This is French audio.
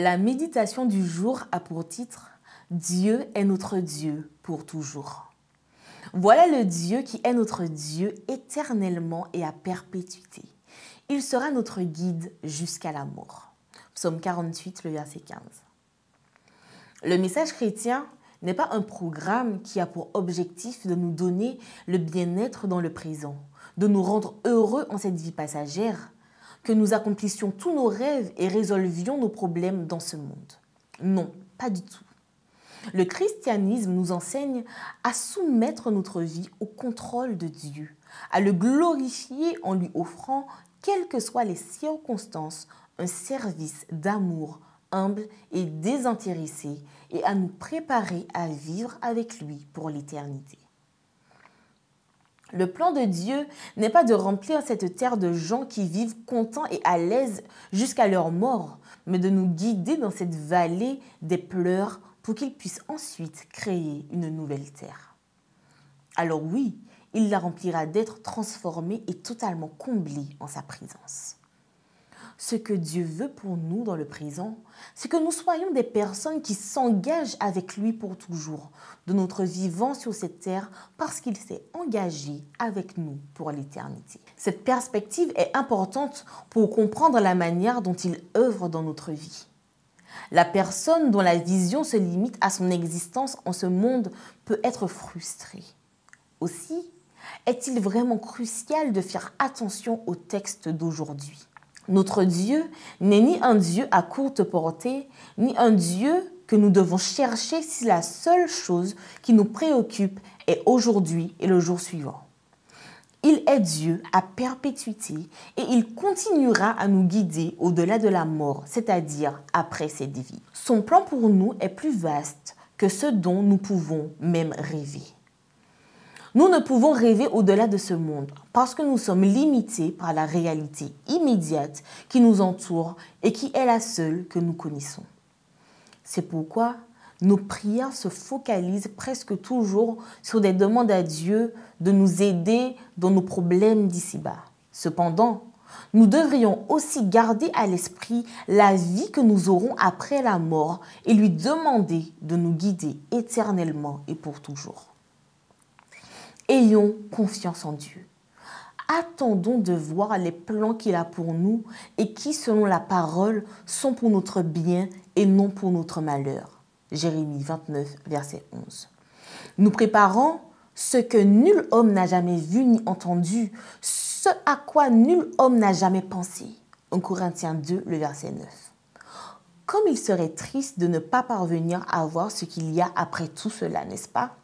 La méditation du jour a pour titre « Dieu est notre Dieu pour toujours ». Voilà le Dieu qui est notre Dieu éternellement et à perpétuité. Il sera notre guide jusqu'à la mort. Psaume 48, le verset 15. Le message chrétien n'est pas un programme qui a pour objectif de nous donner le bien-être dans le présent, de nous rendre heureux en cette vie passagère, que nous accomplissions tous nos rêves et résolvions nos problèmes dans ce monde. Non, pas du tout. Le christianisme nous enseigne à soumettre notre vie au contrôle de Dieu, à le glorifier en lui offrant, quelles que soient les circonstances, un service d'amour humble et désintéressé et à nous préparer à vivre avec lui pour l'éternité. Le plan de Dieu n'est pas de remplir cette terre de gens qui vivent contents et à l'aise jusqu'à leur mort, mais de nous guider dans cette vallée des pleurs pour qu'ils puissent ensuite créer une nouvelle terre. Alors oui, il la remplira d'êtres transformés et totalement comblés en sa présence. Ce que Dieu veut pour nous dans le présent, c'est que nous soyons des personnes qui s'engagent avec lui pour toujours, de notre vivant sur cette terre parce qu'il s'est engagé avec nous pour l'éternité. Cette perspective est importante pour comprendre la manière dont il œuvre dans notre vie. La personne dont la vision se limite à son existence en ce monde peut être frustrée. Aussi, est-il vraiment crucial de faire attention au texte d'aujourd'hui? Notre Dieu n'est ni un Dieu à courte portée, ni un Dieu que nous devons chercher si la seule chose qui nous préoccupe est aujourd'hui et le jour suivant. Il est Dieu à perpétuité et il continuera à nous guider au-delà de la mort, c'est-à-dire après cette vie. Son plan pour nous est plus vaste que ce dont nous pouvons même rêver. Nous ne pouvons rêver au-delà de ce monde parce que nous sommes limités par la réalité immédiate qui nous entoure et qui est la seule que nous connaissons. C'est pourquoi nos prières se focalisent presque toujours sur des demandes à Dieu de nous aider dans nos problèmes d'ici-bas. Cependant, nous devrions aussi garder à l'esprit la vie que nous aurons après la mort et lui demander de nous guider éternellement et pour toujours. Ayons confiance en Dieu. Attendons de voir les plans qu'il a pour nous et qui, selon la parole, sont pour notre bien et non pour notre malheur. Jérémie 29, verset 11. Nous préparons ce que nul homme n'a jamais vu ni entendu, ce à quoi nul homme n'a jamais pensé. 1 Corinthiens 2, le verset 9. Comme il serait triste de ne pas parvenir à voir ce qu'il y a après tout cela, n'est-ce pas?